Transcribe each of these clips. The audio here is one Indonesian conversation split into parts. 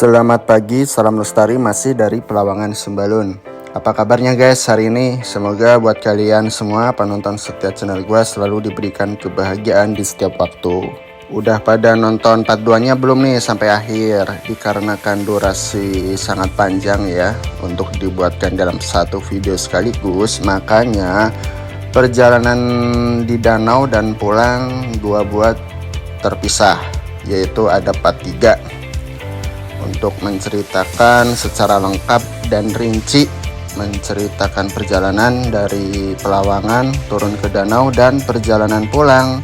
Selamat pagi, salam lestari masih dari Pelawangan Sembalun. Apa kabarnya guys hari ini? Semoga buat kalian semua penonton setia channel gue selalu diberikan kebahagiaan di setiap waktu. Udah pada nonton part 2-nya belum nih sampai akhir? Dikarenakan durasi sangat panjang ya untuk dibuatkan dalam satu video sekaligus, makanya perjalanan di danau dan pulang gua buat terpisah, yaitu ada part 3 untuk menceritakan secara lengkap dan rinci menceritakan perjalanan dari Pelawangan turun ke danau dan perjalanan pulang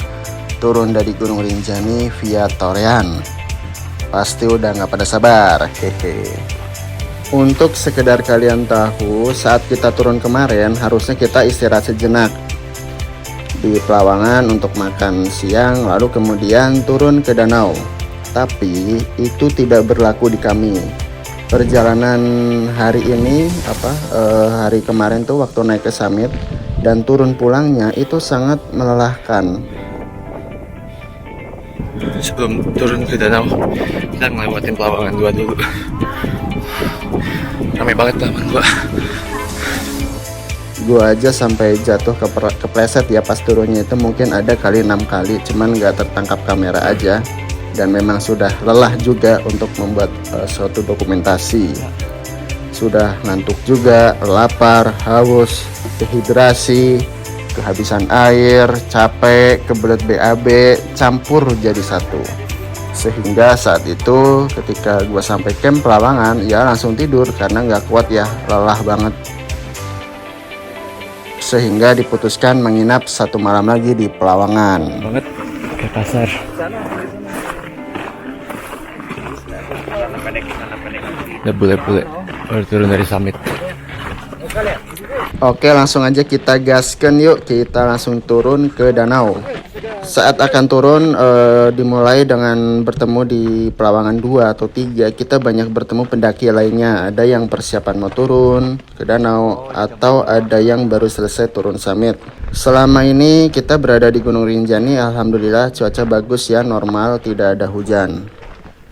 turun dari Gunung Rinjani via Torean. Pasti udah nggak pada sabar. Hehe. Untuk sekedar kalian tahu, saat kita turun kemarin harusnya kita istirahat sejenak di Pelawangan untuk makan siang, lalu kemudian turun ke danau. Tapi itu tidak berlaku di kami. Perjalanan hari ini hari kemarin tuh waktu naik ke summit dan turun pulangnya itu sangat melelahkan. Sebelum turun ke danau kita ngelewatin Pelawangan 2 dulu. Ramai banget Pelawangan 2. Gua aja sampai jatuh kepleset ya pas turunnya itu, mungkin ada kali 6 kali, cuman nggak tertangkap kamera aja. Dan memang sudah lelah juga untuk membuat suatu dokumentasi. Sudah ngantuk juga, lapar, haus, dehidrasi, kehabisan air, capek, kebelet BAB, campur jadi satu. Sehingga saat itu ketika gua sampai camp Pelawangan ya langsung tidur karena nggak kuat ya, lelah banget. Sehingga diputuskan menginap 1 malam lagi di Pelawangan. Banget kayak pasar. Udah bule-bule baru turun dari summit. Oke, langsung aja kita gaskan yuk. Kita langsung turun ke danau. Saat akan turun dimulai dengan bertemu di Pelawangan 2 atau 3. Kita banyak bertemu pendaki lainnya. Ada yang persiapan mau turun ke danau atau ada yang baru selesai turun summit. Selama ini kita berada di Gunung Rinjani, alhamdulillah cuaca bagus ya, normal, tidak ada hujan.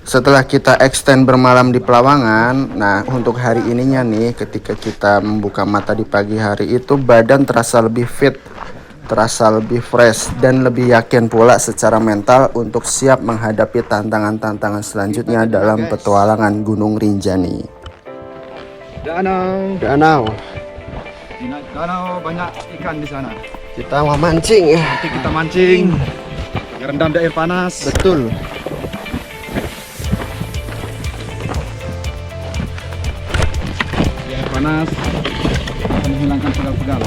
Setelah kita extend bermalam di Pelawangan, nah untuk hari ininya nih, ketika kita membuka mata di pagi hari itu badan terasa lebih fit, terasa lebih fresh, dan lebih yakin pula secara mental untuk siap menghadapi tantangan-tantangan selanjutnya dalam petualangan Gunung Rinjani. Danau. Di danau banyak ikan di sana. Kita mau mancing ya. Nanti kita mancing. Rendam di air panas. Betul. Panas akan menghilangkan pegal-pegal.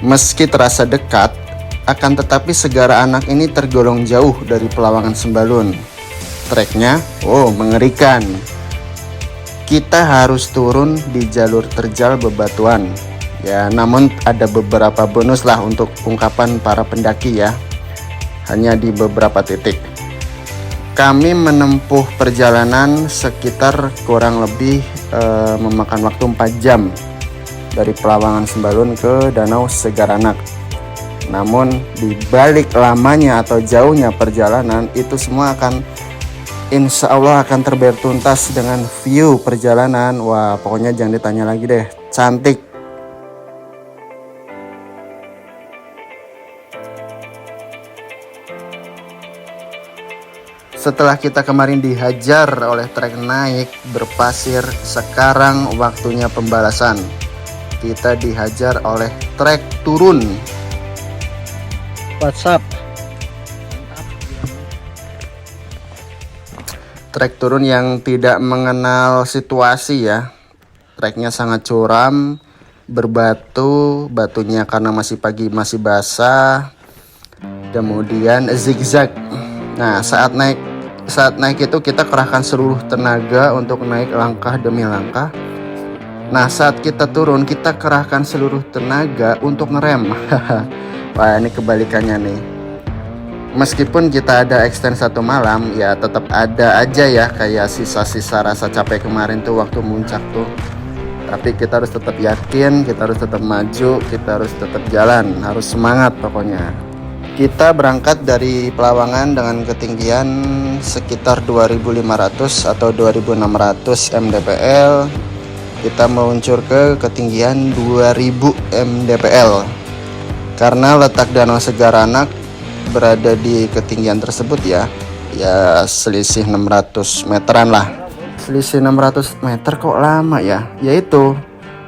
Meski terasa dekat, akan tetapi Segara Anak ini tergolong jauh dari Pelawangan Sembalun. Treknya, mengerikan. Kita harus turun di jalur terjal bebatuan. Ya, namun ada beberapa bonus lah untuk ungkapan para pendaki ya. Hanya di beberapa titik. Kami menempuh perjalanan sekitar kurang lebih memakan waktu 4 jam dari Pelawangan Sembalun ke Danau Segara Anak. Namun di balik lamanya atau jauhnya perjalanan itu semua insya Allah akan terbayar tuntas dengan view perjalanan. Wah, pokoknya jangan ditanya lagi deh, cantik. Setelah kita kemarin dihajar oleh trek naik berpasir, sekarang waktunya pembalasan. Kita dihajar oleh trek turun. WhatsApp. Trek turun yang tidak mengenal situasi ya. Treknya sangat curam, berbatu, batunya karena masih pagi masih basah. Kemudian zigzag. Nah, saat naik itu kita kerahkan seluruh tenaga untuk naik langkah demi langkah. Nah, saat kita turun kita kerahkan seluruh tenaga untuk ngerem. Wah, ini kebalikannya nih. Meskipun kita ada extend 1 malam, ya tetap ada aja ya kayak sisa-sisa rasa capek kemarin tuh waktu muncak tuh. Tapi kita harus tetap yakin, kita harus tetap maju, kita harus tetap jalan, harus semangat pokoknya. Kita berangkat dari Pelawangan dengan ketinggian sekitar 2500 atau 2600 mdpl. Kita meluncur ke ketinggian 2000 mdpl. Karena letak Danau Segaranak berada di ketinggian tersebut ya selisih 600 meteran lah. Selisih 600 meter kok lama ya? Yaitu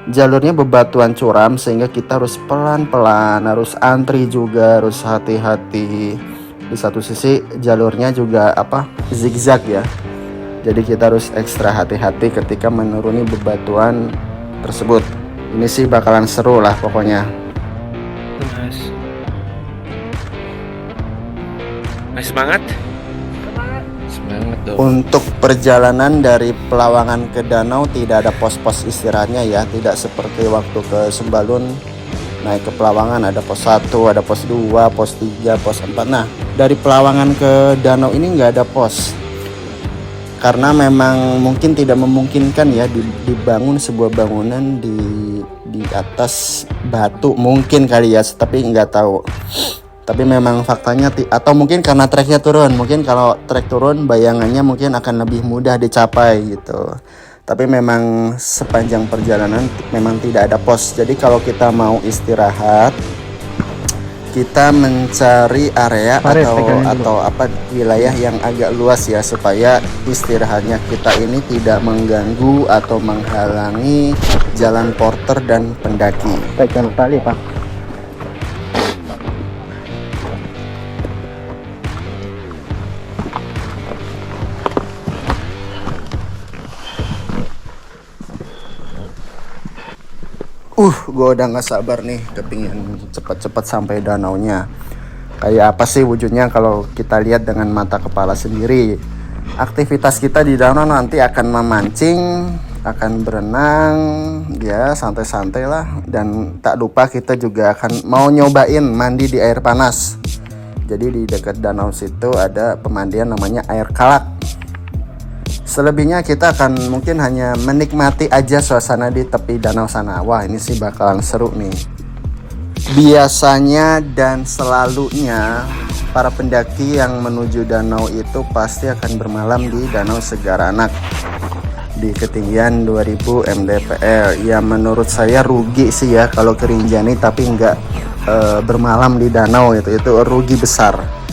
jalurnya bebatuan curam sehingga kita harus pelan-pelan, harus antri juga, harus hati-hati. Di satu sisi jalurnya juga zigzag ya. Jadi kita harus ekstra hati-hati ketika menuruni bebatuan tersebut. Ini sih bakalan seru lah pokoknya. Mas semangat. Semangat dong. Untuk perjalanan dari Pelawangan ke danau tidak ada pos-pos istirahatnya ya, tidak seperti waktu ke Sembalun naik ke Pelawangan ada pos 1, ada pos 2, pos 3, pos 4. Nah, dari Pelawangan ke danau ini nggak ada pos. Karena memang mungkin tidak memungkinkan ya dibangun sebuah bangunan di atas batu, mungkin kali ya, tapi nggak tahu. Tapi memang faktanya atau mungkin karena treknya turun, mungkin kalau trek turun bayangannya mungkin akan lebih mudah dicapai gitu. Tapi memang sepanjang perjalanan memang tidak ada pos. Jadi kalau kita mau istirahat, kita mencari area atau wilayah yang agak luas ya, supaya istirahatnya kita ini tidak mengganggu atau menghalangi jalan porter dan pendaki. Pegang tali Pak. Gue udah gak sabar nih, kepingin cepet-cepet sampai danaunya. Kayak apa sih wujudnya kalau kita lihat dengan mata kepala sendiri. Aktivitas kita di danau nanti akan memancing, akan berenang, ya santai-santai lah. Dan tak lupa kita juga akan mau nyobain mandi di air panas. Jadi di dekat danau situ ada pemandian namanya air kalak. Selebihnya kita akan mungkin hanya menikmati aja suasana di tepi danau sana. Wah, ini sih bakalan seru nih. Biasanya dan selalunya para pendaki yang menuju danau itu pasti akan bermalam di Danau Segaranak di ketinggian 2000 mdpl. Ya menurut saya rugi sih ya kalau ke Rinjani tapi nggak bermalam di danau, itu rugi besar.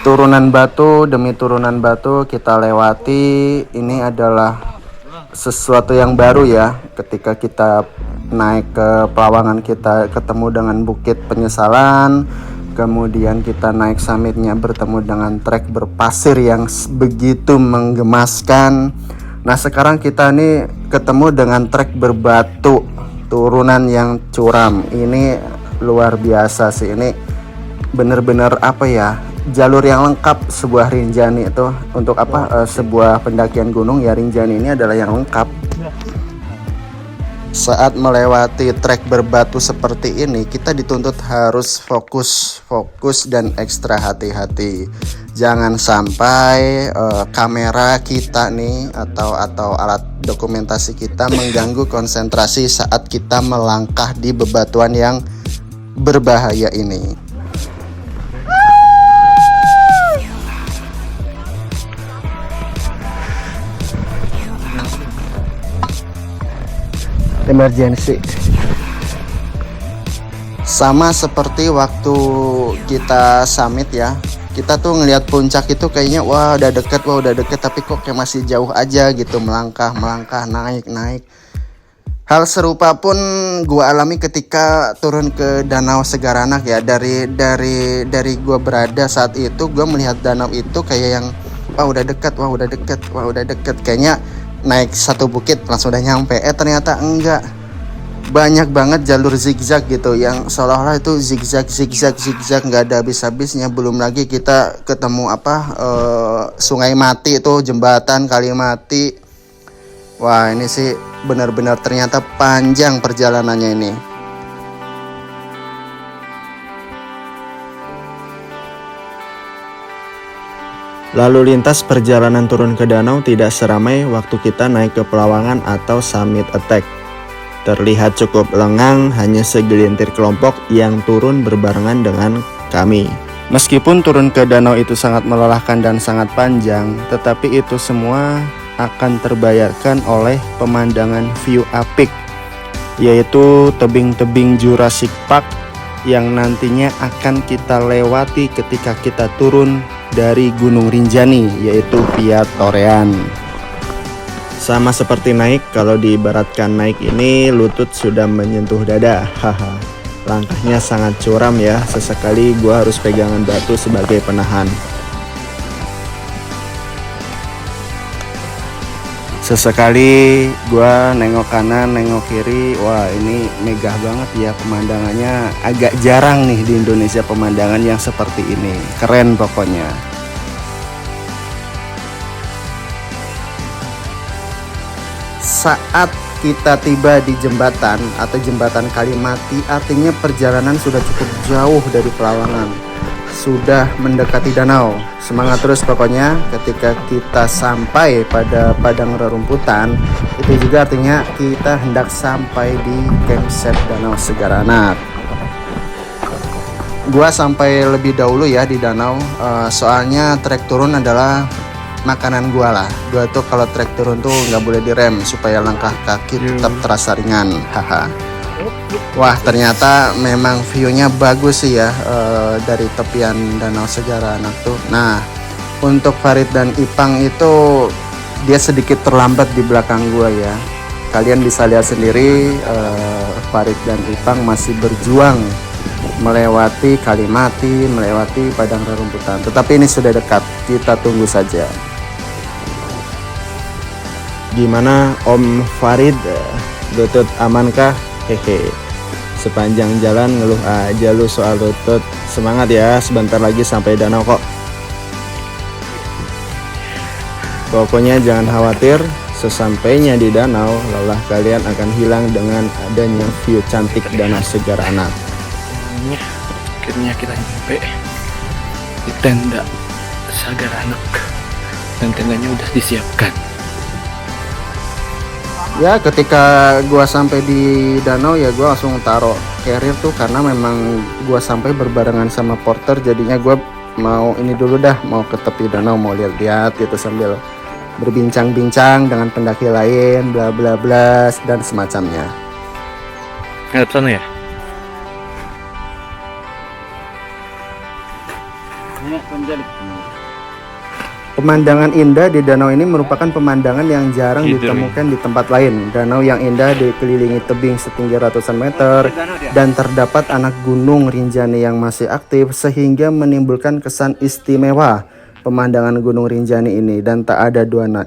Turunan batu demi turunan batu kita lewati. Ini adalah sesuatu yang baru ya. Ketika kita naik ke Pelawangan kita ketemu dengan Bukit Penyesalan. Kemudian kita naik summitnya bertemu dengan trek berpasir yang begitu menggemaskan. Nah sekarang kita nih ketemu dengan trek berbatu, turunan yang curam. Ini luar biasa sih. Ini bener-bener jalur yang lengkap sebuah Rinjani itu. Untuk sebuah pendakian gunung ya, Rinjani ini adalah yang lengkap. Saat melewati trek berbatu seperti ini, kita dituntut harus fokus dan ekstra hati-hati. Jangan sampai kamera kita nih atau alat dokumentasi kita mengganggu konsentrasi saat kita melangkah di bebatuan yang berbahaya ini. Emergency. Sama seperti waktu kita summit ya, kita tuh ngelihat puncak itu kayaknya wah udah deket, tapi kok kayak masih jauh aja gitu, melangkah naik. Hal serupa pun gua alami ketika turun ke Danau Segaranak ya. Dari gua berada saat itu, gua melihat danau itu kayak yang wah udah deket, kayaknya naik satu bukit langsung udah nyampe. Ternyata enggak, banyak banget jalur zigzag gitu, yang seolah-olah itu zigzag nggak ada habisnya. Belum lagi kita ketemu Sungai Mati itu, jembatan Kali Mati. Wah ini sih benar-benar ternyata panjang perjalanannya ini. Lalu lintas perjalanan turun ke danau tidak seramai waktu kita naik ke Pelawangan atau Summit Attack. Terlihat cukup lengang, hanya segelintir kelompok yang turun berbarengan dengan kami. Meskipun turun ke danau itu sangat melelahkan dan sangat panjang, tetapi itu semua akan terbayarkan oleh pemandangan view apik, yaitu tebing-tebing Jurassic Park yang nantinya akan kita lewati ketika kita turun dari Gunung Rinjani, yaitu via Torean. Sama seperti naik, kalau diibaratkan naik ini lutut sudah menyentuh dada, haha. Langkahnya sangat curam ya, sesekali gua harus pegangan batu sebagai penahan. Sesekali gua nengok kanan, nengok kiri, wah ini megah banget ya pemandangannya. Agak jarang nih di Indonesia pemandangan yang seperti ini, keren pokoknya. Saat kita tiba di jembatan atau jembatan Kalimati, artinya perjalanan sudah cukup jauh dari Pelawangan, sudah mendekati danau. Semangat terus pokoknya. Ketika kita sampai pada padang rerumputan, itu juga artinya kita hendak sampai di campsite Danau Segaranak. Gua sampai lebih dahulu ya di danau, soalnya trek turun adalah makanan gua lah. Gua tuh kalau trek turun tuh nggak boleh direm supaya langkah kaki tetap terasa ringan. Haha. Wah, ternyata memang view-nya bagus sih ya, dari tepian Danau Segaranak tuh. Nah, untuk Farid dan Ipang itu dia sedikit terlambat di belakang gua ya. Kalian bisa lihat sendiri, Farid dan Ipang masih berjuang melewati Kalimati, melewati padang rerumputan. Tetapi ini sudah dekat, kita tunggu saja. Gimana Om Farid, lutut amankah? Hehe. Sepanjang jalan ngeluh aja lu soal lutut. Semangat ya, sebentar lagi sampai danau kok. Pokoknya jangan khawatir, sesampainya di danau, lelah kalian akan hilang dengan adanya view cantik Danau Segaranak. Akhirnya kita nyampe di tenda Sagaranak, dan tendanya udah disiapkan. Ya, ketika gua sampai di danau ya gua langsung taruh carrier tuh, karena memang gua sampai berbarengan sama porter, jadinya gua mau ini dulu dah, mau ke tepi danau, mau lihat-lihat gitu sambil berbincang-bincang dengan pendaki lain, bla bla bla dan semacamnya. Ngadep sana ya? Pemandangan indah di danau ini merupakan pemandangan yang jarang ditemukan di tempat lain. Danau yang indah dikelilingi tebing setinggi ratusan meter dan terdapat anak gunung Rinjani yang masih aktif, sehingga menimbulkan kesan istimewa pemandangan Gunung Rinjani ini, dan tak ada duanya.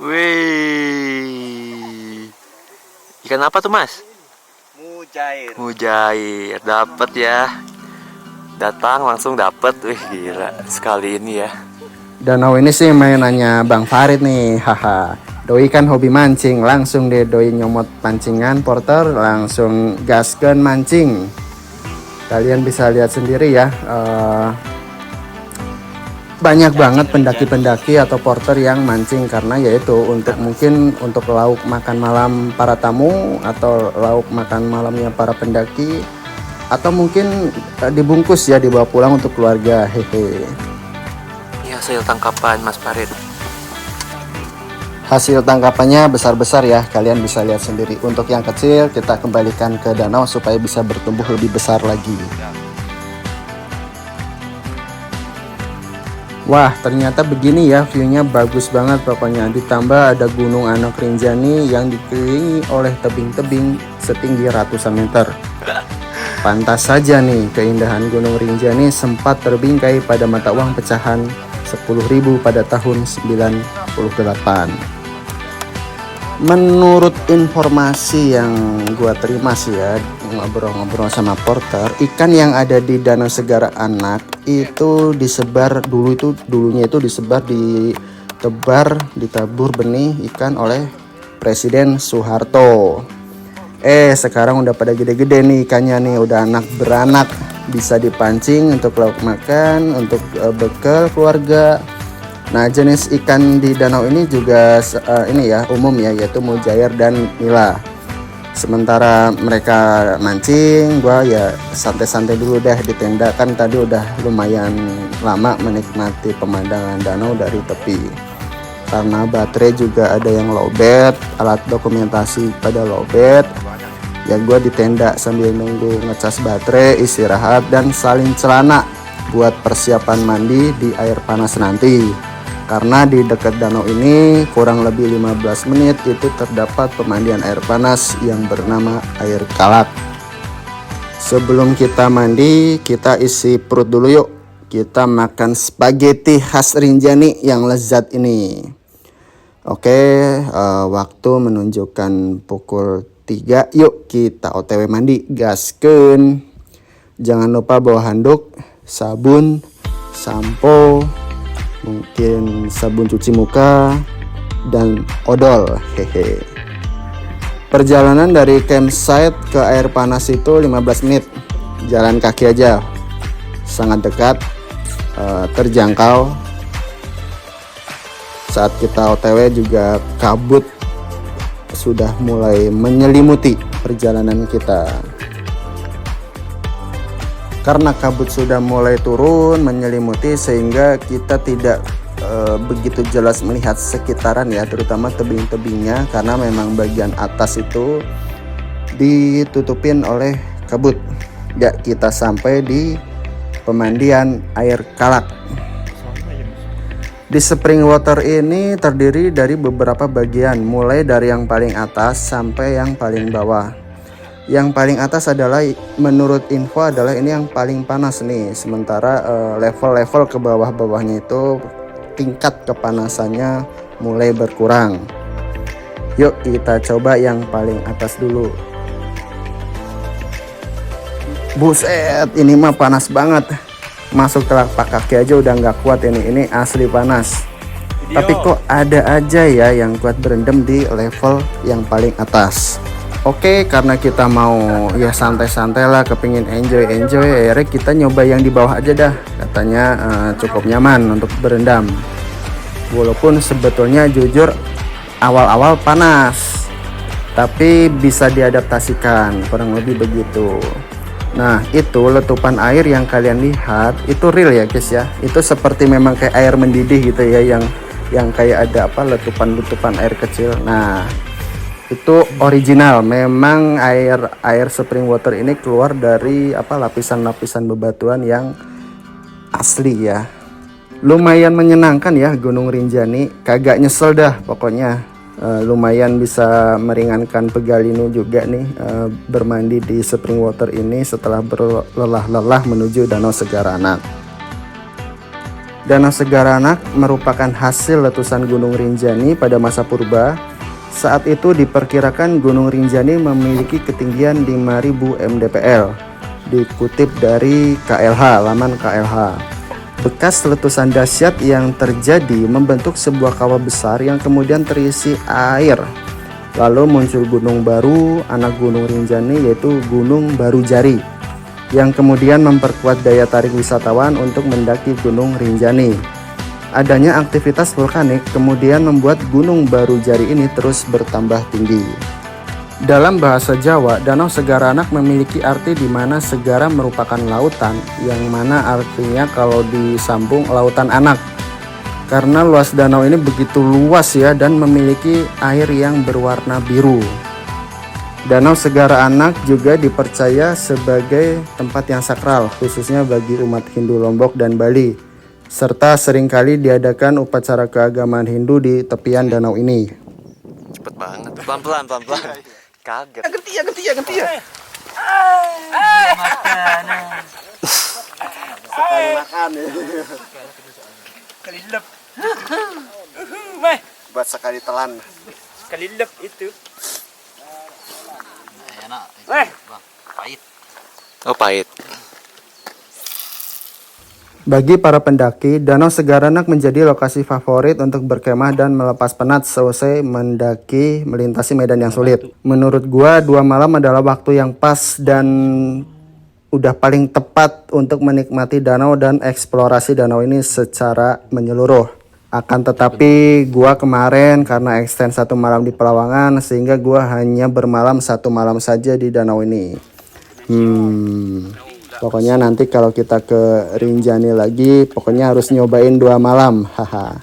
Wih, ikan apa tuh Mas? Mujair. Mujair, dapat ya. Datang langsung dapat. Wih, gila sekali ini ya. Danau ini sih mainannya Bang Farid nih, haha. Doi kan hobi mancing, langsung deh doi nyomot pancingan porter, langsung gaskan mancing. Kalian bisa lihat sendiri ya, banyak banget pendaki-pendaki atau porter yang mancing, karena yaitu untuk mungkin untuk lauk makan malam para tamu, atau lauk makan malamnya para pendaki, atau mungkin dibungkus ya, dibawa pulang untuk keluarga. Hehe. Ini hasil tangkapan Mas Farid. Hasil tangkapannya besar-besar ya, kalian bisa lihat sendiri. Untuk yang kecil kita kembalikan ke danau supaya bisa bertumbuh lebih besar lagi. Wah, ternyata begini ya, view-nya bagus banget pokoknya. Ditambah ada Gunung Anak Rinjani yang dikelilingi oleh tebing-tebing setinggi ratusan meter. Pantas saja nih keindahan Gunung Rinjani sempat terbingkai pada mata uang pecahan 10.000 pada tahun 98. Menurut informasi yang gua terima sih ya, ngobrol-ngobrol sama porter, ikan yang ada di Danau Segara Anak itu dulunya itu disebar, ditabur benih ikan oleh Presiden Soeharto. Sekarang udah pada gede-gede nih ikannya nih, udah anak beranak, bisa dipancing untuk lauk makan, untuk bekal keluarga. Nah, jenis ikan di danau ini juga ini ya umum ya, yaitu mujair dan nila. Sementara mereka mancing, gua ya santai-santai dulu deh di tenda, kan tadi udah lumayan lama menikmati pemandangan danau dari tepi. Karena baterai juga ada yang lowbat, alat dokumentasi pada lowbat. Ya gua di tenda sambil nunggu ngecas baterai, istirahat dan salin celana buat persiapan mandi di air panas nanti. Karena di dekat danau ini kurang lebih 15 menit itu terdapat pemandian air panas yang bernama air kalak. Sebelum kita mandi, kita isi perut dulu yuk. Kita makan spaghetti khas Rinjani yang lezat ini. Oke, waktu menunjukkan pukul 3. Yuk kita OTW mandi, gaskeun. Jangan lupa bawa handuk, sabun, sampo, mungkin sabun cuci muka dan odol. Hehe. Perjalanan dari campsite ke air panas itu 15 menit. Jalan kaki aja. Sangat dekat, terjangkau. Saat kita OTW juga kabut sudah mulai menyelimuti perjalanan kita. Karena kabut sudah mulai turun menyelimuti sehingga kita tidak begitu jelas melihat sekitaran ya, terutama tebing-tebingnya, karena memang bagian atas itu ditutupin oleh kabut. Ya, kita sampai di pemandian air kalak. Di spring water ini terdiri dari beberapa bagian, mulai dari yang paling atas sampai yang paling bawah. Yang paling atas adalah, menurut info adalah ini yang paling panas nih. Sementara level-level ke bawah-bawahnya itu tingkat kepanasannya mulai berkurang. Yuk kita coba yang paling atas dulu. Buset, ini mah panas banget. Masuk telapak kaki aja udah nggak kuat ini asli panas. Tapi kok ada aja ya yang kuat berendam di level yang paling atas. Oke, karena kita mau ya santai-santai lah, kepingin enjoy, akhirnya kita nyoba yang di bawah aja dah. Katanya cukup nyaman untuk berendam. Walaupun sebetulnya jujur awal-awal panas, tapi bisa diadaptasikan, kurang lebih begitu. Nah, itu letupan air yang kalian lihat itu real ya guys ya. Itu seperti memang kayak air mendidih gitu ya, yang kayak ada letupan-letupan air kecil. Nah, itu original, memang air spring water ini keluar dari lapisan-lapisan bebatuan yang asli ya. Lumayan menyenangkan ya Gunung Rinjani, kagak nyesel dah pokoknya. Lumayan bisa meringankan pegalinu juga nih, bermandi di spring water ini setelah berlelah-lelah menuju Danau Segara Anak. Danau Segara Anak merupakan hasil letusan Gunung Rinjani pada masa purba. Saat itu diperkirakan Gunung Rinjani memiliki ketinggian 5.000 mdpl. Dikutip dari KLH, laman KLH. Bekas letusan dahsyat yang terjadi membentuk sebuah kawah besar yang kemudian terisi air. Lalu muncul gunung baru anak Gunung Rinjani, yaitu Gunung Barujari, yang kemudian memperkuat daya tarik wisatawan untuk mendaki Gunung Rinjani. Adanya aktivitas vulkanik kemudian membuat Gunung Barujari ini terus bertambah tinggi. Dalam bahasa Jawa, Danau Segara Anak memiliki arti di mana segara merupakan lautan, yang mana artinya kalau disambung lautan anak. Karena luas danau ini begitu luas ya, dan memiliki air yang berwarna biru. Danau Segara Anak juga dipercaya sebagai tempat yang sakral, khususnya bagi umat Hindu Lombok dan Bali, serta seringkali diadakan upacara keagamaan Hindu di tepian danau ini. Cepet banget. Pelan-pelan. Kaget. Ganti ya. Sekali makan ya. Kelilep. Meh, Buat sekali telan. kelilep itu. Enak. Meh, Pahit. Oh pahit. Bagi para pendaki, Danau Segaranak menjadi lokasi favorit untuk berkemah dan melepas penat seusai mendaki melintasi medan yang sulit. Menurut gua, 2 malam adalah waktu yang pas dan udah paling tepat untuk menikmati danau dan eksplorasi danau ini secara menyeluruh. Akan tetapi gua kemarin karena extend 1 malam di Pelawangan sehingga gua hanya bermalam 1 malam saja di danau ini. Pokoknya nanti kalau kita ke Rinjani lagi, pokoknya harus nyobain 2 malam. Haha.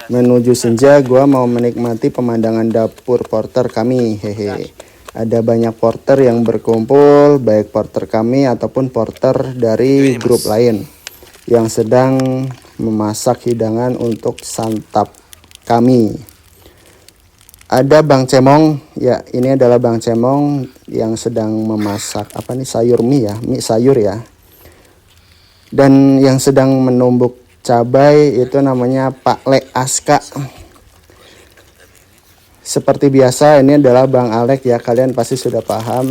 Menuju senja, gua mau menikmati pemandangan dapur porter kami. Hehe. Ada banyak porter yang berkumpul, baik porter kami ataupun porter dari grup lain yang sedang memasak hidangan untuk santap kami. Ada Bang Cemong, ya ini adalah Bang Cemong yang sedang memasak apa nih, sayur mie ya, mie sayur ya. Dan yang sedang menumbuk cabai itu namanya Pak Le Aska. Seperti biasa ini adalah Bang Alek ya, kalian pasti sudah paham.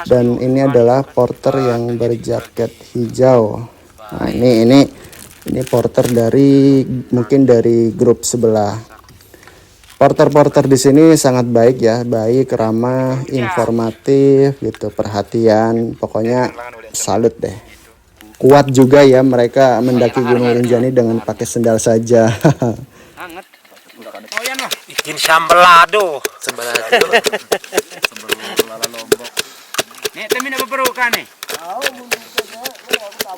Dan ini adalah porter yang berjaket hijau. Nah ini porter dari mungkin dari grup sebelah. Porter-porter di sini sangat baik ya, baik, ramah, informatif gitu, perhatian, pokoknya salut deh. Kuat juga ya mereka mendaki Gunung Rinjani dengan pakai sendal saja. hangat. Oh ya noh, bikin sambal lado. Sambal lado. Nek temin apa perlu kan nih?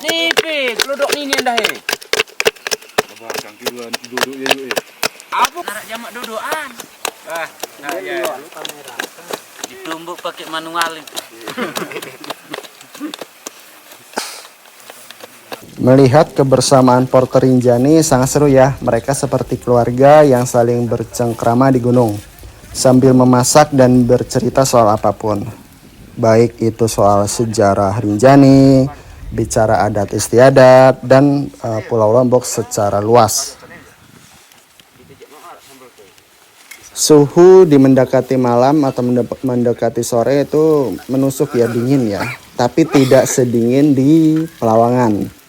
Nih, peluduk ini dah he. Apa? Narak jamak dudukan. Ya. Ditumbuk pakai manual itu. Melihat kebersamaan porter Rinjani sangat seru ya. Mereka seperti keluarga yang saling bercengkrama di gunung sambil memasak dan bercerita soal apapun. Baik itu soal sejarah Rinjani, bicara adat istiadat, dan Pulau Lombok secara luas. Suhu di mendekati malam atau mendekati sore itu menusuk ya, dingin ya. Tapi tidak sedingin di Pelawangan.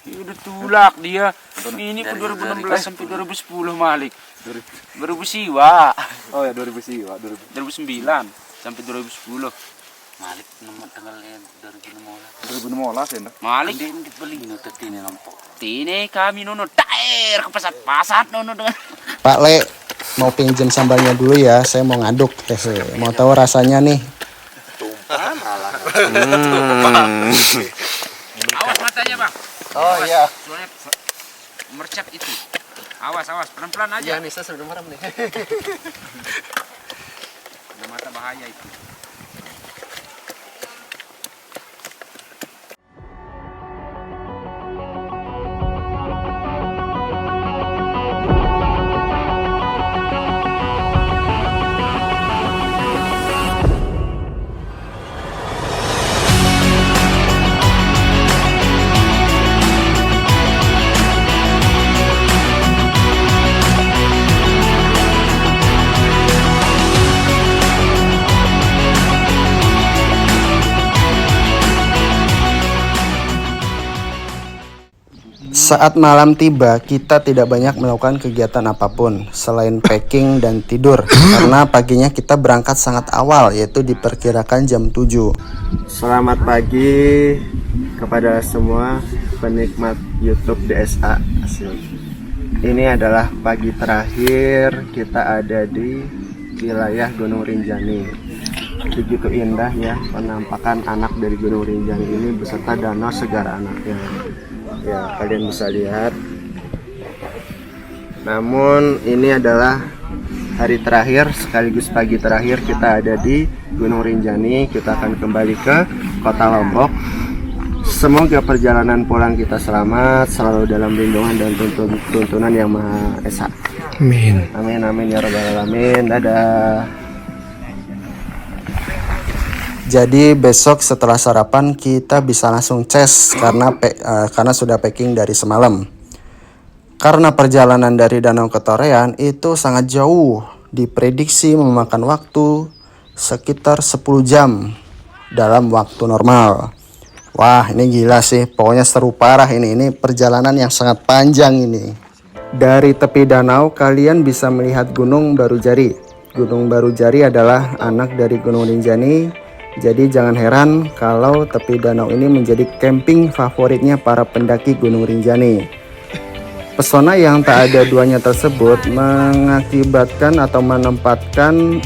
Udah tulak dia. Ini ke 2016 sampai 2010 Malik. 2000 siwa. Oh ya 2000 siwa, 2009 sampai 2010. Malik nomor tanggal 2016 ya. Malik di beli no tetine nampak. Tine kami nono daer ke pasat nono dengan Pak Le, mau pinjam sambalnya dulu ya, saya mau ngaduk. Mau tahu rasanya nih. Awas matanya bang. Oh iya. Soalnya mercap itu. Awas pelan-pelan aja. Iya nih saya sudah merem nih. Ada mata bahaya itu. Saat malam tiba, kita tidak banyak melakukan kegiatan apapun selain packing dan tidur. Karena paginya kita berangkat sangat awal, yaitu diperkirakan jam 7. Selamat pagi kepada semua penikmat YouTube DSA. Ini adalah pagi terakhir kita ada di wilayah Gunung Rinjani. Begitu indah ya penampakan anak dari Gunung Rinjani ini beserta Danau Segaranaknya. Ya, kalian bisa lihat. Namun ini adalah hari terakhir sekaligus pagi terakhir kita ada di Gunung Rinjani. Kita akan kembali ke Kota Lombok. Semoga perjalanan pulang kita selamat, selalu dalam lindungan dan tuntunan Yang Maha Esa. Amin. Amin ya rabbal alamin. Dadah. Jadi besok setelah sarapan kita bisa langsung ces karena sudah packing dari semalam. Karena perjalanan dari Danau ke Torean itu sangat jauh, diprediksi memakan waktu sekitar 10 jam dalam waktu normal. Wah, ini gila sih, pokoknya seru parah ini perjalanan yang sangat panjang ini. Dari tepi danau kalian bisa melihat Gunung Barujari. Gunung Barujari adalah anak dari Gunung Rinjani. Jadi jangan heran kalau tepi danau ini menjadi camping favoritnya para pendaki Gunung Rinjani. Pesona yang tak ada duanya tersebut mengakibatkan atau menempatkan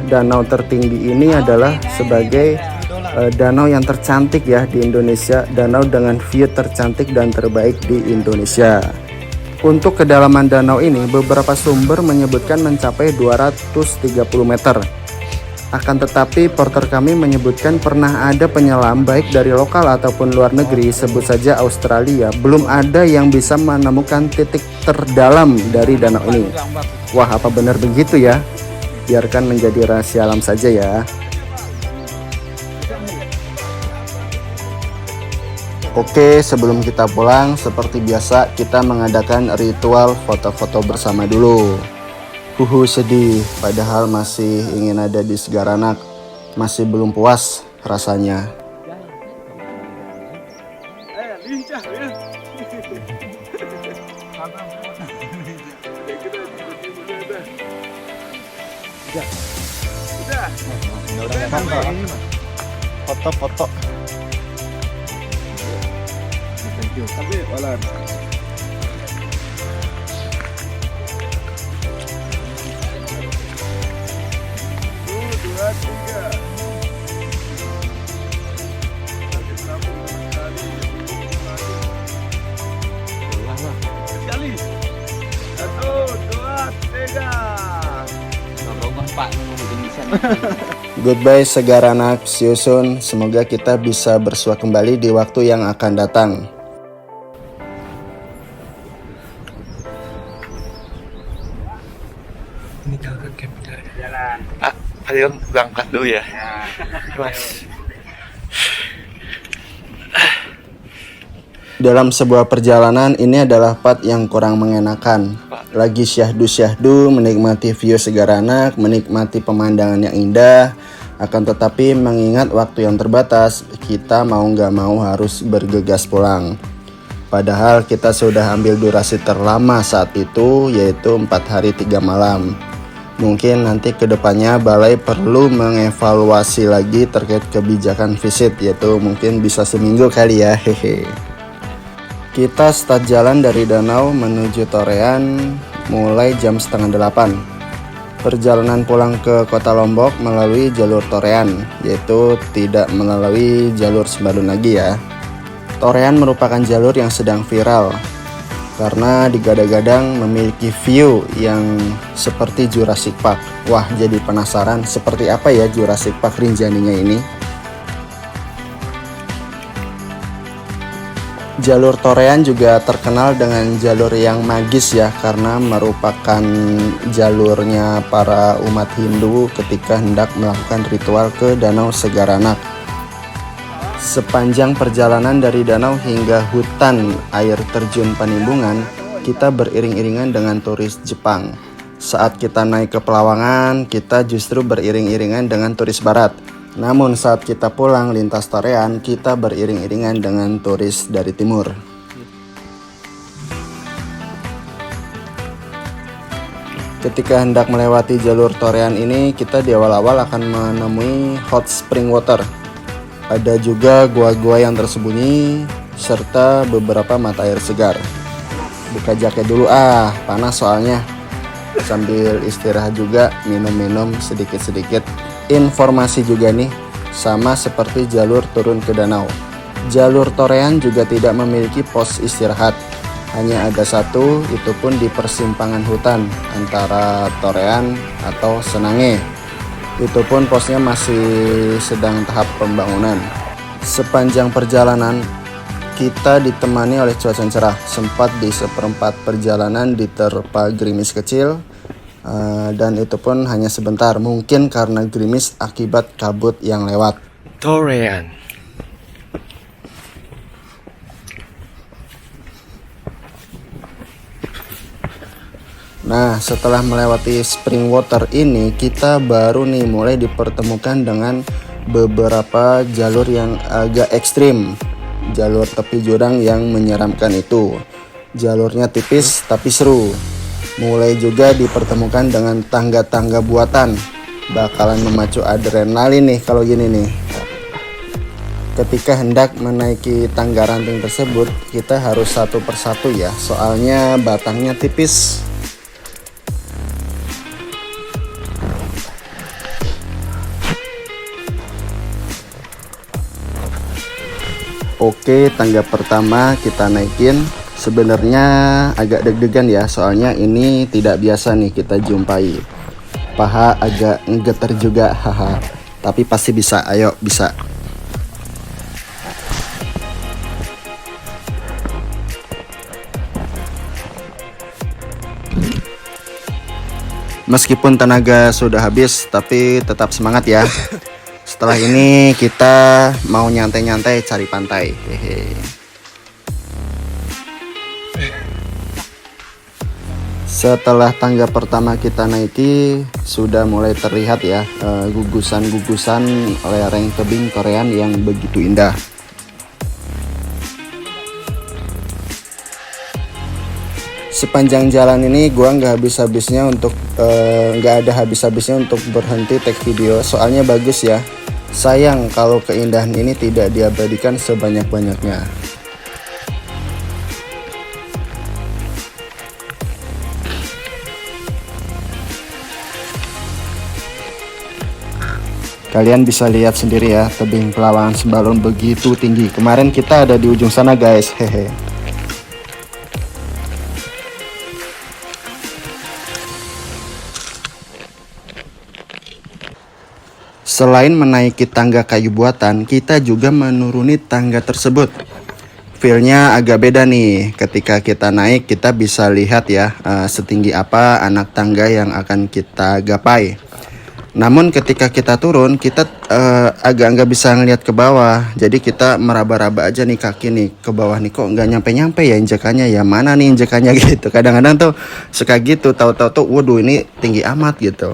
danau tertinggi ini adalah sebagai danau yang tercantik ya di Indonesia, danau dengan view tercantik dan terbaik di Indonesia. Untuk kedalaman danau ini beberapa sumber menyebutkan mencapai 230 meter. Akan tetapi porter kami menyebutkan pernah ada penyelam baik dari lokal ataupun luar negeri, sebut saja Australia, belum ada yang bisa menemukan titik terdalam dari danau ini. Wah, apa benar begitu ya? Biarkan menjadi rahasia alam saja ya. Oke, sebelum kita pulang, seperti biasa kita mengadakan ritual foto-foto bersama dulu. Sedih, padahal masih ingin ada di Segaranak. Masih belum puas rasanya. Foto-foto. Goodbye Segaranak, see you soon. Semoga kita bisa bersua kembali di waktu yang akan datang. Ini jalan camping. Jalan. Kalian berangkat dulu ya. Mas. Dalam sebuah perjalanan ini adalah part yang kurang mengenakan. Lagi syahdu-syahdu menikmati view Segaranak, menikmati pemandangan yang indah. Akan tetapi mengingat waktu yang terbatas, kita mau nggak mau harus bergegas pulang. Padahal kita sudah ambil durasi terlama saat itu, yaitu 4 hari 3 malam. Mungkin nanti kedepannya balai perlu mengevaluasi lagi terkait kebijakan visit, yaitu mungkin bisa seminggu kali ya, hehe. Kita start jalan dari danau menuju Torean mulai jam 7:30. Perjalanan pulang ke kota Lombok melalui jalur Torean, yaitu tidak melalui jalur Sembalun lagi ya. Torean merupakan jalur yang sedang viral karena digadang-gadang memiliki view yang seperti Jurassic Park. Wah, jadi penasaran seperti apa ya Jurassic Park Rinjaninya ini. Jalur Torean juga terkenal dengan jalur yang magis ya, karena merupakan jalurnya para umat Hindu ketika hendak melakukan ritual ke Danau Segaranak. Sepanjang perjalanan dari danau hingga hutan air terjun Panimbungan, kita beriring-iringan dengan turis Jepang. Saat kita naik ke Pelawangan, kita justru beriring-iringan dengan turis Barat. Namun saat kita pulang lintas Torean, kita beriring-iringan dengan turis dari timur. Ketika hendak melewati jalur Torean ini, kita di awal-awal akan menemui hot spring water. Ada juga gua-gua yang tersembunyi, serta beberapa mata air segar. Buka jaket dulu panas soalnya. Sambil istirahat juga, minum-minum sedikit-sedikit. Informasi juga nih, sama seperti jalur turun ke danau. Jalur Torean juga tidak memiliki pos istirahat. Hanya ada satu, itu pun di persimpangan hutan antara Torean atau Senange. Itu pun posnya masih sedang tahap pembangunan. Sepanjang perjalanan, kita ditemani oleh cuaca cerah. Sempat di seperempat perjalanan diterpa gerimis kecil. Dan itu pun hanya sebentar, mungkin karena gerimis akibat kabut yang lewat. Torean. Nah, setelah melewati spring water ini, kita baru nih mulai dipertemukan dengan beberapa jalur yang agak ekstrim. Jalur tepi jurang yang menyeramkan itu. Jalurnya tipis tapi seru. Mulai juga dipertemukan dengan tangga-tangga buatan. Bakalan memacu adrenalin nih kalau gini nih. Ketika hendak menaiki tangga ranting tersebut, kita harus satu persatu ya, soalnya batangnya tipis. Oke, tangga pertama kita naikin. Sebenarnya agak deg-degan ya, soalnya ini tidak biasa nih kita jumpai. Paha agak ngegeter juga, haha. Tapi pasti bisa, ayo bisa. Meskipun tenaga sudah habis, tapi tetap semangat ya. Setelah ini kita mau nyantai-nyantai cari pantai. Hehe. Setelah tangga pertama kita naiki, sudah mulai terlihat ya gugusan-gugusan lereng tebing Korean yang begitu indah. Sepanjang jalan ini gua nggak ada habis-habisnya untuk berhenti take video, soalnya bagus ya. Sayang kalau keindahan ini tidak diabadikan sebanyak-banyaknya. Kalian bisa lihat sendiri ya, tebing Pelawangan Sembalun begitu tinggi. Kemarin kita ada di ujung sana guys, hehe. Selain menaiki tangga kayu buatan, kita juga menuruni tangga tersebut. Feel-nya agak beda nih. Ketika kita naik, kita bisa lihat ya setinggi apa anak tangga yang akan kita gapai. Namun ketika kita turun, kita agak nggak bisa ngelihat ke bawah. Jadi kita meraba-raba aja nih kaki nih ke bawah nih, kok nggak nyampe-nyampe ya injekannya ya, mana nih injekannya gitu. Kadang-kadang tuh suka gitu, tahu-tahu tuh waduh ini tinggi amat gitu.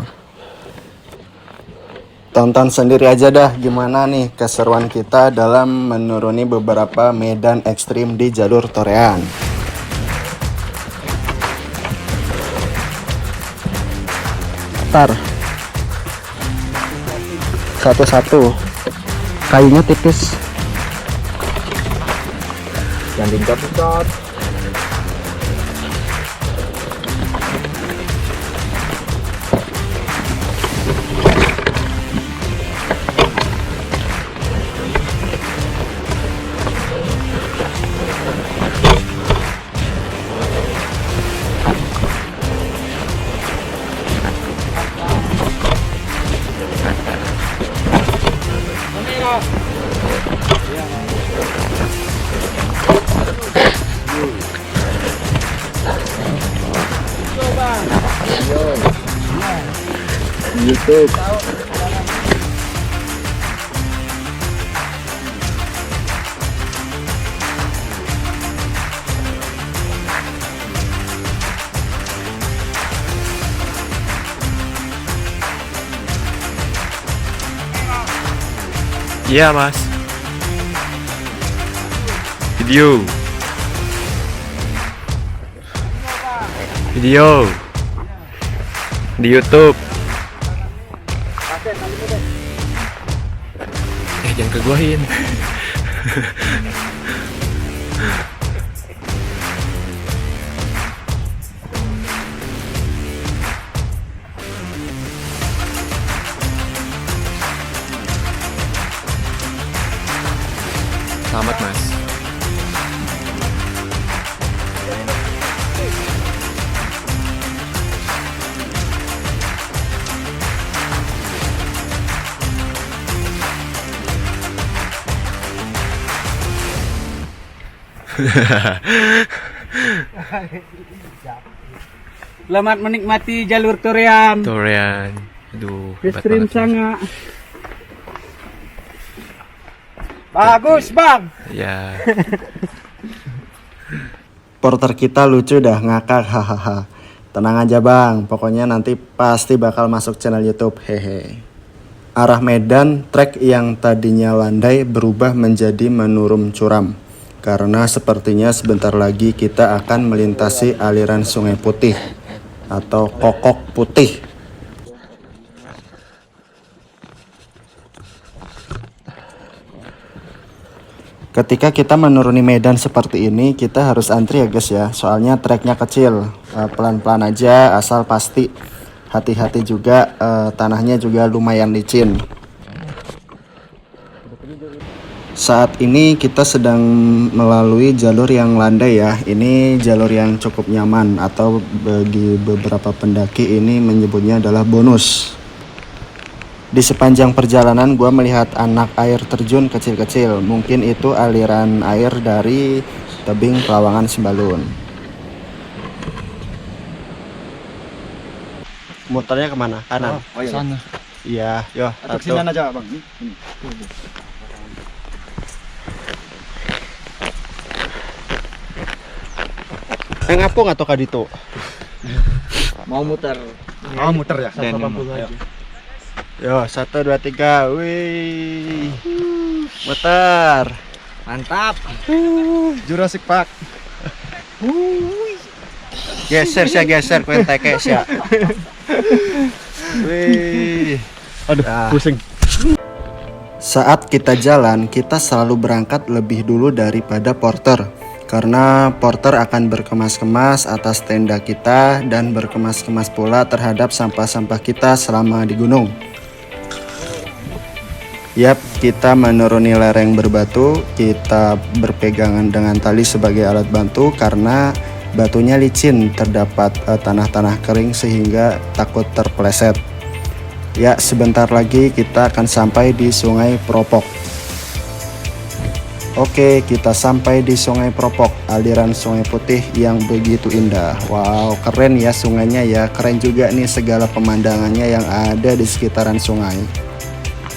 Tonton sendiri aja dah gimana nih keseruan kita dalam menuruni beberapa medan ekstrim di jalur Torean. Ntar satu-satu, kayunya tipis. Yang tingkat-tingkat. YouTube. Iya mas. Video. Di YouTube. Jangan keguahin. Selamat mas. Selamat menikmati jalur Torean. Aduh, Ekstrim sangat. Bagus bang. Ya. Porter kita lucu dah, ngakak, hahaha. Tenang aja bang, pokoknya nanti pasti bakal masuk channel YouTube, hehe. Arah medan trek yang tadinya landai berubah menjadi menurun curam. Karena sepertinya sebentar lagi kita akan melintasi aliran Sungai Putih atau Kokok Putih. Ketika kita menuruni medan seperti ini, kita harus antri ya guys ya, soalnya treknya kecil. Pelan-pelan aja, asal pasti hati-hati juga, tanahnya juga lumayan licin. Saat ini kita sedang melalui jalur yang landai ya. Ini jalur yang cukup nyaman, atau bagi beberapa pendaki ini menyebutnya adalah bonus. Di sepanjang perjalanan gue melihat anak air terjun kecil-kecil. Mungkin itu aliran air dari tebing Pelawangan Sembalun. Motornya kemana? Kanan? Oh iya. Sana. Iya, yo. Atau sini aja bang. Ini. Ngapung atau kadito? Mau muter. Oh muter ya. Dan Yo, 1, 2, 3. Wih. Muter. Mantap. Jurassic Park. Geser sih, geser kuen teke sih. Wih. Aduh, pusing. Saat kita jalan, kita selalu berangkat lebih dulu daripada porter. Karena porter akan berkemas-kemas atas tenda kita dan berkemas-kemas pula terhadap sampah-sampah kita selama di gunung. Yap, kita menuruni lereng berbatu, kita berpegangan dengan tali sebagai alat bantu karena batunya licin, terdapat tanah-tanah kering sehingga takut terpeleset. Ya, sebentar lagi kita akan sampai di Sungai Propok. Oke, kita sampai di Sungai Propok, aliran Sungai Putih yang begitu indah. Wow, keren ya sungainya ya, keren juga nih segala pemandangannya yang ada di sekitaran sungai.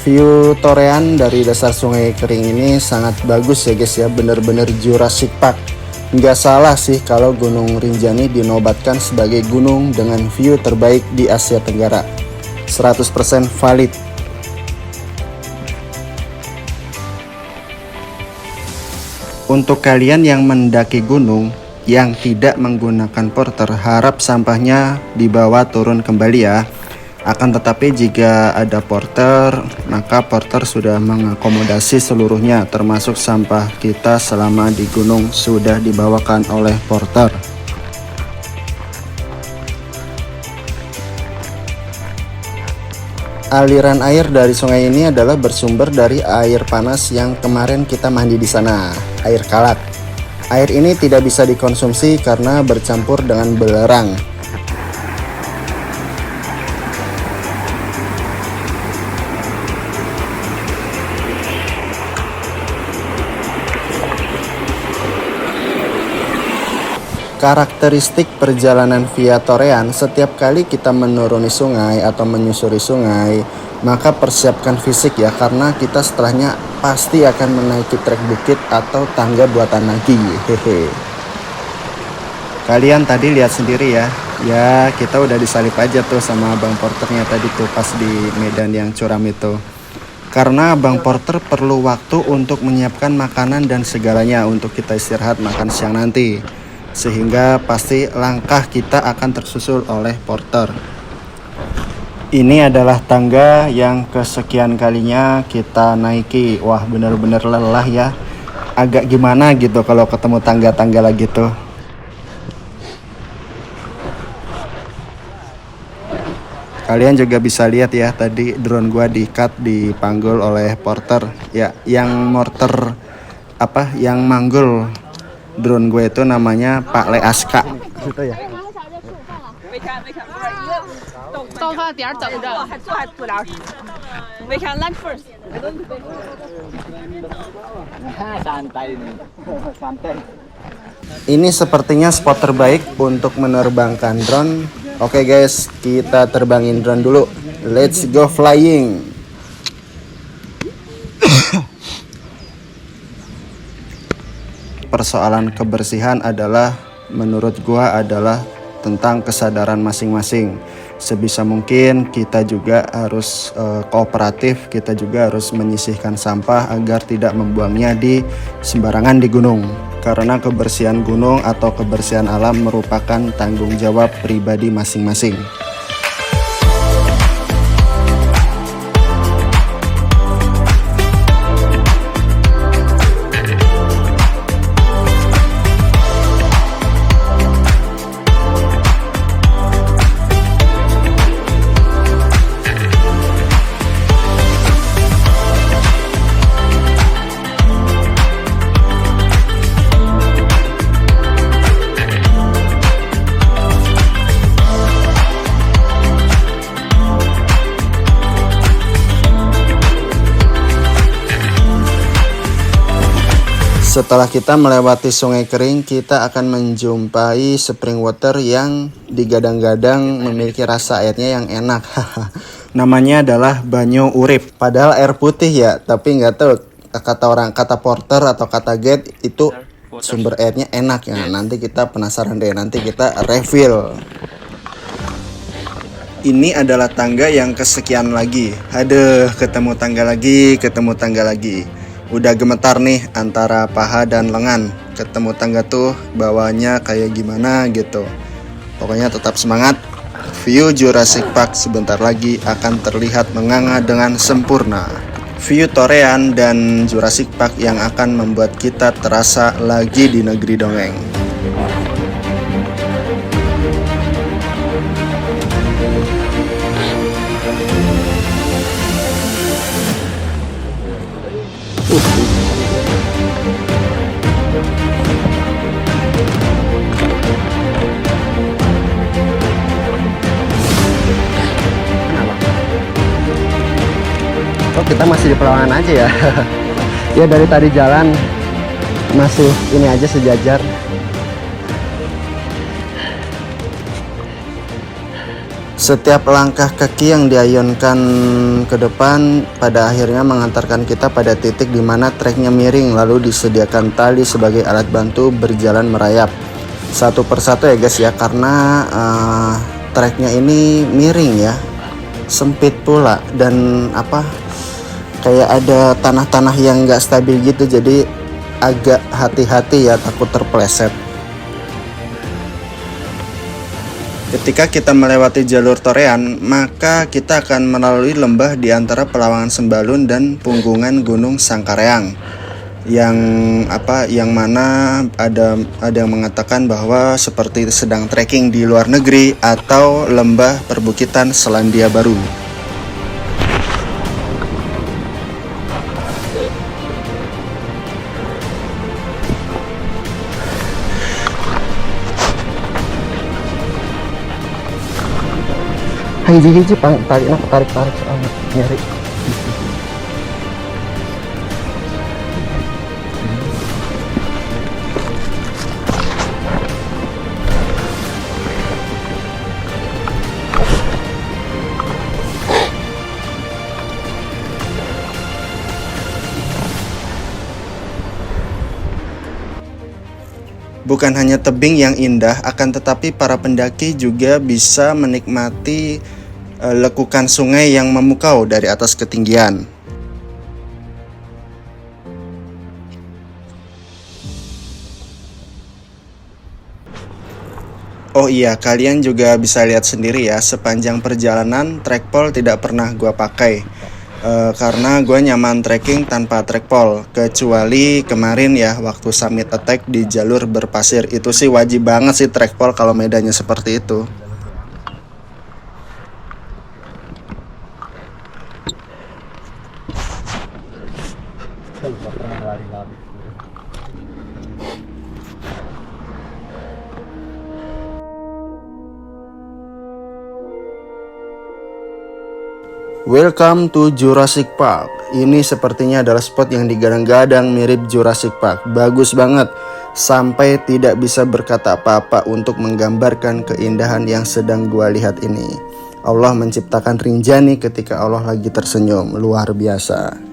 View torean dari dasar sungai kering ini sangat bagus ya guys ya, bener-bener Jurassic Park. Nggak salah sih kalau Gunung Rinjani dinobatkan sebagai gunung dengan view terbaik di Asia Tenggara. 100% valid. Untuk kalian yang mendaki gunung yang tidak menggunakan porter, harap sampahnya dibawa turun kembali ya. Akan tetapi jika ada porter, maka porter sudah mengakomodasi seluruhnya, termasuk sampah kita selama di gunung sudah dibawakan oleh porter. Aliran air dari sungai ini adalah bersumber dari air panas yang kemarin kita mandi di sana, air kalak. Air ini tidak bisa dikonsumsi karena bercampur dengan belerang. Karakteristik perjalanan via torean, setiap kali kita menuruni sungai atau menyusuri sungai, maka persiapkan fisik ya, karena kita setelahnya pasti akan menaiki trek bukit atau tangga buatan lagi. Hehe. Kalian tadi lihat sendiri ya, kita udah disalip aja tuh sama Bang Porternya tadi tuh pas di medan yang curam itu. Karena Bang Porter perlu waktu untuk menyiapkan makanan dan segalanya untuk kita istirahat makan siang nanti. Sehingga pasti langkah kita akan tersusul oleh porter. Ini adalah tangga yang kesekian kalinya kita naiki. Wah, bener-bener lelah ya. Agak gimana gitu kalau ketemu tangga-tangga lagi tuh. Kalian juga bisa lihat ya, tadi drone gua di-cut, dipanggul oleh porter. Ya, yang manggul drone gue itu namanya Pak Le Aska. Gitu ya. 到饭点儿等着，还做点事。We can lunch first. Ini sepertinya spot terbaik untuk menerbangkan drone. Oke guys, kita terbangin drone dulu. Let's go flying. Persoalan kebersihan adalah menurut gua adalah tentang kesadaran masing-masing. Sebisa mungkin kita juga harus kooperatif, kita juga harus menyisihkan sampah agar tidak membuangnya di sembarangan di gunung. Karena kebersihan gunung atau kebersihan alam merupakan tanggung jawab pribadi masing-masing. Setelah kita melewati sungai kering, kita akan menjumpai spring water yang digadang-gadang memiliki rasa airnya yang enak. Namanya adalah Banyu Urip. Padahal air putih ya, tapi nggak tahu kata porter atau kata guide itu sumber airnya enak ya. Nanti kita penasaran deh, nanti kita refill. Ini adalah tangga yang kesekian lagi. Aduh, ketemu tangga lagi. Udah gemetar nih antara paha dan lengan. Ketemu tangga tuh bawahnya kayak gimana gitu. Pokoknya tetap semangat. View Jurassic Park sebentar lagi akan terlihat menganga dengan sempurna. View Torean dan Jurassic Park yang akan membuat kita terasa lagi di negeri dongeng. Oh, kita masih di Pelawangan aja ya. Ya dari tadi jalan masih ini aja sejajar. Setiap langkah kaki yang diayunkan ke depan pada akhirnya mengantarkan kita pada titik di mana treknya miring, lalu disediakan tali sebagai alat bantu berjalan merayap. Satu persatu ya guys ya, karena treknya ini miring ya, sempit pula, dan kayak ada tanah-tanah yang nggak stabil gitu, jadi agak hati-hati ya, takut terpeleset. Ketika kita melewati jalur Torean, maka kita akan melalui lembah di antara Pelawangan Sembalun dan punggungan Gunung Sangkareang. Yang mana ada yang mengatakan bahwa seperti sedang trekking di luar negeri atau lembah perbukitan Selandia Baru. Hiji-hiji tarik soalnya nyari. Bukan hanya tebing yang indah, akan tetapi para pendaki juga bisa menikmati lekukan sungai yang memukau dari atas ketinggian. Oh iya, kalian juga bisa lihat sendiri ya, sepanjang perjalanan trackpole tidak pernah gua pakai. Karena gue nyaman trekking tanpa trackpole, kecuali kemarin ya waktu summit attack di jalur berpasir. Itu sih wajib banget sih trackpole kalau medannya seperti itu. Welcome to Jurassic Park. Ini sepertinya adalah spot yang digadang-gadang mirip Jurassic Park. Bagus banget, sampai tidak bisa berkata apa-apa untuk menggambarkan keindahan yang sedang gua lihat ini. Allah menciptakan Rinjani ketika Allah lagi tersenyum, luar biasa.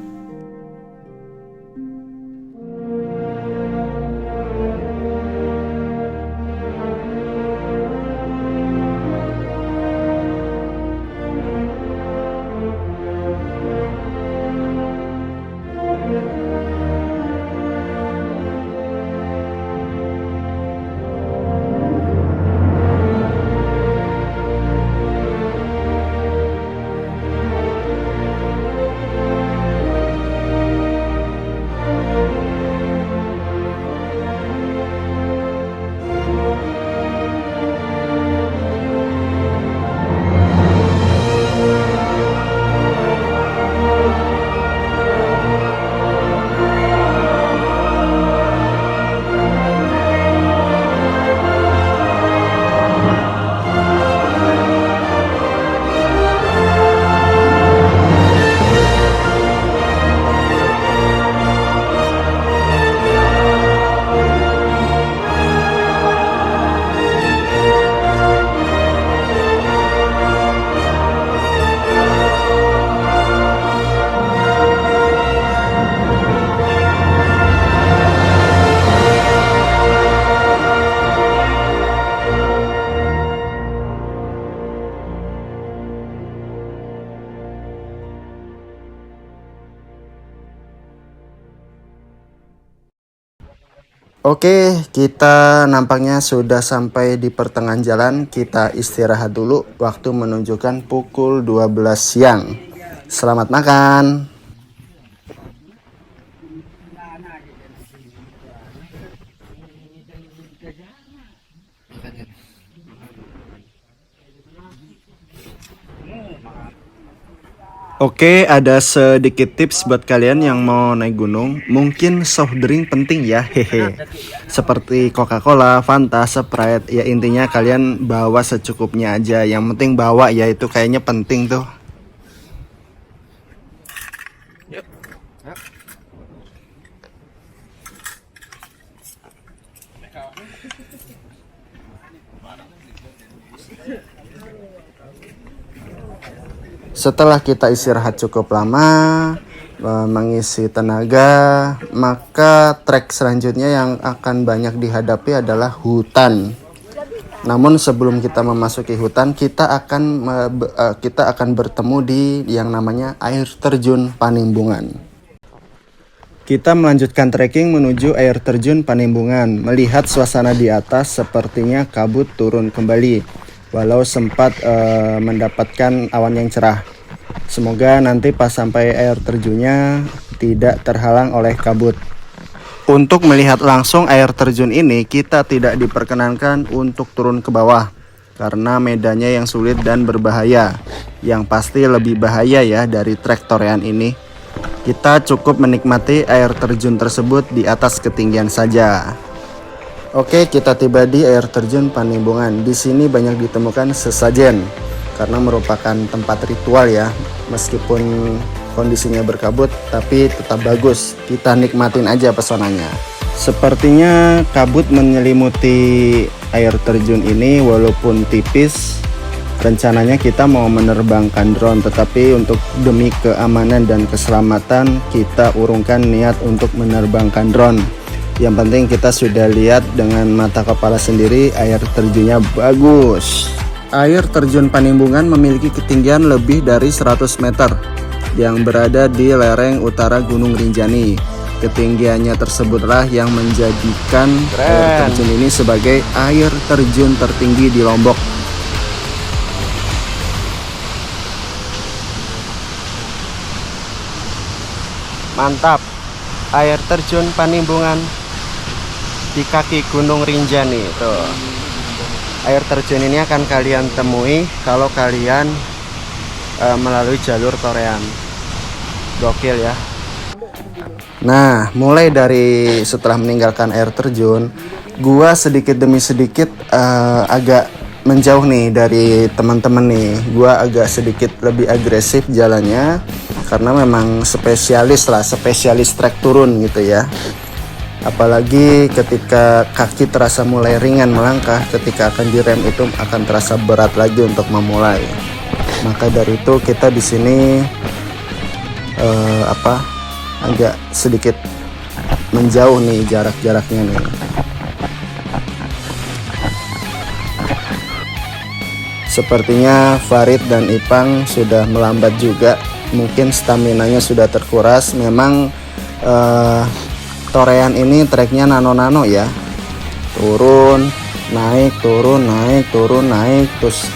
Oke, kita nampaknya sudah sampai di pertengahan jalan. Kita istirahat dulu. Waktu menunjukkan pukul 12 siang. Selamat makan. Oke, ada sedikit tips buat kalian yang mau naik gunung. Mungkin soft drink penting ya, hehe. Seperti Coca-Cola, Fanta, Sprite. Ya intinya kalian bawa secukupnya aja. Yang penting bawa ya, itu kayaknya penting tuh. Setelah kita istirahat cukup lama, mengisi tenaga, maka trek selanjutnya yang akan banyak dihadapi adalah hutan. Namun sebelum kita memasuki hutan, kita akan bertemu di yang namanya air terjun Panimbungan. Kita melanjutkan trekking menuju air terjun Panimbungan. Melihat suasana di atas, sepertinya kabut turun kembali. Walau sempat mendapatkan awan yang cerah. Semoga nanti pas sampai air terjunnya tidak terhalang oleh kabut. Untuk melihat langsung air terjun ini, kita tidak diperkenankan untuk turun ke bawah karena medannya yang sulit dan berbahaya. Yang pasti lebih bahaya ya dari trek Torean ini. Kita cukup menikmati air terjun tersebut di atas ketinggian saja. Oke, kita tiba di air terjun Panimbungan. Di sini banyak ditemukan sesajen karena merupakan tempat ritual ya. Meskipun kondisinya berkabut, tapi tetap bagus. Kita nikmatin aja pesonanya. Sepertinya kabut menyelimuti air terjun ini walaupun tipis. Rencananya kita mau menerbangkan drone, tetapi untuk demi keamanan dan keselamatan kita urungkan niat untuk menerbangkan drone. Yang penting kita sudah lihat dengan mata kepala sendiri air terjunnya bagus. Air terjun Panimbungan memiliki ketinggian lebih dari 100 meter yang berada di lereng utara Gunung Rinjani. Ketinggiannya tersebutlah yang menjadikan air terjun ini sebagai air terjun tertinggi di Lombok. Mantap, air terjun Panimbungan di kaki Gunung Rinjani tuh. Air terjun ini akan kalian temui kalau kalian melalui jalur Torean. Gokil ya. Nah, mulai dari setelah meninggalkan air terjun, gua sedikit demi sedikit agak menjauh nih dari teman-teman nih. Gua agak sedikit lebih agresif jalannya karena memang spesialis trek turun gitu ya. Apalagi ketika kaki terasa mulai ringan melangkah, ketika akan direm itu akan terasa berat lagi untuk memulai. Maka dari itu kita di sini agak sedikit menjauh nih jarak-jaraknya nih. Sepertinya Farid dan Ipang sudah melambat juga, mungkin staminanya sudah terkuras. Memang Torean ini treknya nano-nano ya, turun naik, terus